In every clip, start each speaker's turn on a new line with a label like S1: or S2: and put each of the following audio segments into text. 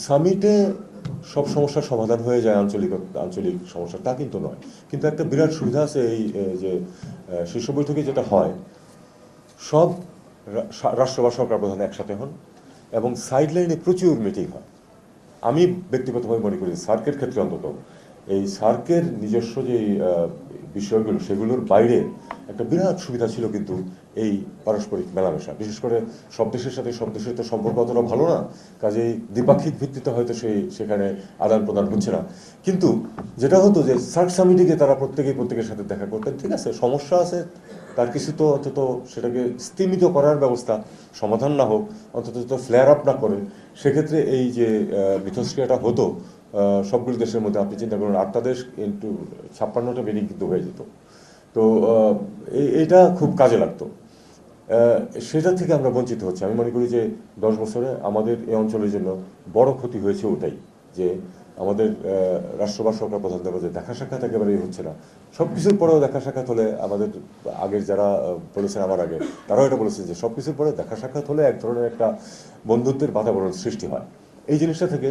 S1: সামিটে সব সমস্যার সমাধান হয়ে যায়, আঞ্চলিক আঞ্চলিক সমস্যা তা কিন্তু নয়। কিন্তু একটা বিরাট সুবিধা আছে এই যে শীর্ষ বৈঠকে যেটা হয়, সব রাষ্ট্র বা সরকার প্রধান একসাথে হন এবং সাইডলাইনে প্রচুর মিটিং হয়। আমি ব্যক্তিগতভাবে মনে করি সার্কের ক্ষেত্রে অন্তত এই সার্কের নিজস্ব যে বিষয়গুলো সেগুলোর বাইরে একটা বিরাট সুবিধা ছিল কিন্তু এই পারস্পরিক মেলামেশা। বিশেষ করে সব দেশের সাথে সব দেশের তো সম্পর্ক অতটা ভালো না, কাজেই দ্বিপাক্ষিক ভিত্তিতে হয়তো সেখানে আদান প্রদান হচ্ছে না। কিন্তু যেটা হতো যে সার্ক সামিটে গিয়ে তারা প্রত্যেকের সাথে দেখা করতেন। ঠিক আছে, সমস্যা আছে, তার কিছু তো অন্তত সেটাকে স্তীমিত করার ব্যবস্থা, সমাধান না হোক অন্তত ফ্লেয়ার আপ না করে, সেক্ষেত্রে এই যে মিথস্ক্রিয়াটা হতো সবগুলো দেশের মধ্যে, আপনি চিন্তা করুন 8টা দেশ কিন্তু 56টা মিটিং কিন্তু হয়ে যেত। তো এইটা খুব কাজে লাগতো। সেটা থেকে আমরা বঞ্চিত হচ্ছি। আমি মনে করি যে 10 বছরে আমাদের এই অঞ্চলের জন্য বড় ক্ষতি হয়েছে ওটাই, যে আমাদের রাষ্ট্র বা সরকার প্রধানদের মধ্যে দেখা সাক্ষাৎ একেবারেই হচ্ছে না। সব কিছুর পরেও দেখা সাক্ষাৎ হলে আমাদের আগের যারা বলেছেন আমার আগে, তারাও এটা বলেছেন যে সব কিছুর পরে দেখা সাক্ষাৎ হলে এক ধরনের একটা বন্ধুত্বের বাতাবরণ সৃষ্টি হয়। এই জিনিসটা থেকে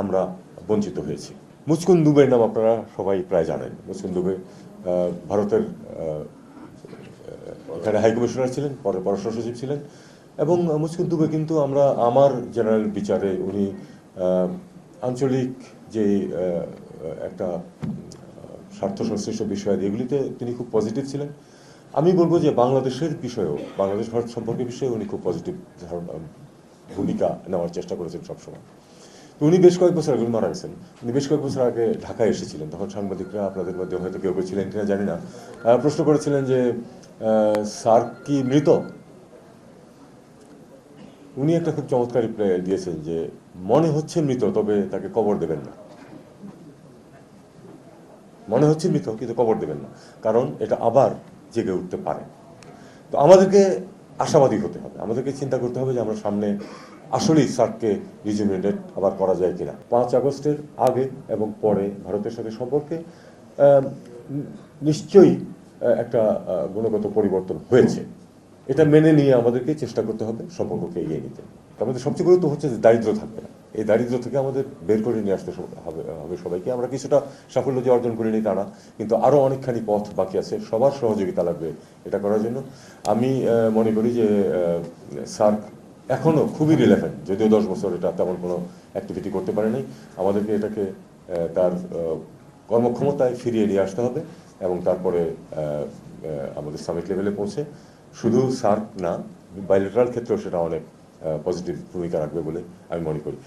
S1: আমরা বঞ্চিত হয়েছি। মুচকুন দুবের নাম আপনারা সবাই প্রায় জানেন। মুচকুন দুবে ভারতের এখানে হাইকমিশনার ছিলেন, পরে পররাষ্ট্র সচিব ছিলেন। এবং মুচকুন দুবে কিন্তু আমার জেনারেল বিচারে উনি আঞ্চলিক যে একটা স্বার্থ সংশ্লিষ্ট বিষয় এগুলিতে তিনি খুব পজিটিভ ছিলেন। আমি বলবো যে বাংলাদেশের বিষয়েও, বাংলাদেশ ভারত সম্পর্কের বিষয়ে উনি খুব পজিটিভ ভূমিকা নেওয়ার চেষ্টা করেছেন সবসময়। তো উনি বেশ কয়েক বছর আগে মারা গেছেন। উনি বেশ কয়েক বছর আগে ঢাকায় এসেছিলেন। তখন সাংবাদিকরা, আপনাদের মধ্যে হয়তো কেউ কেউ ছিলেন কিনা জানি না, প্রশ্ন করেছিলেন যে সার্ক কি মৃত? উনি একটা খুব চমৎকার রিপ্লাই দিয়েছেন যে মনে হচ্ছে মৃত, তবে তাকে কবর দেবেন না। মনে হচ্ছে মৃত কিন্তু কবর দেবেন না, কারণ এটা আবার জেগে উঠতে পারে। তো আমাদেরকে আশাবাদী হতে হবে, আমাদেরকে চিন্তা করতে হবে যে আমরা সামনে আসলেই সার্ককে রিজুমিনেট আবার করা যায় কিনা। 5 আগস্টের আগে এবং পরে ভারতের সাথে সম্পর্কে নিশ্চয়ই একটা গুণগত পরিবর্তন হয়েছে। এটা মেনে নিয়ে আমাদেরকে চেষ্টা করতে হবে সম্পর্ককে এগিয়ে নিতে। আমাদের সবচেয়ে গুরুত্ব হচ্ছে যে দারিদ্র থাকবে না। এই দারিদ্র থেকে আমাদের বের করে নিয়ে আসতে হবে সবাইকে। আমরা কিছুটা সাফল্য যে অর্জন করে নিই তা না, কিন্তু আরও অনেকখানি পথ বাকি আছে। সবার সহযোগিতা লাগবে এটা করার জন্য। আমি মনে করি যে সার্ক এখনও খুবই রিলেভেন্ট, যদিও 10 বছর এটা তেমন কোনো অ্যাক্টিভিটি করতে পারে নাই। আমাদেরকে এটাকে তার কর্মক্ষমতায় ফিরিয়ে নিয়ে আসতে হবে এবং তারপরে আমাদের সামিট লেভেলে পৌঁছে শুধু সার্ক না, বাইলেটারাল ক্ষেত্রেও সেটা অনেক পজিটিভ ভূমিকা রাখবে বলে আমি মনে করি।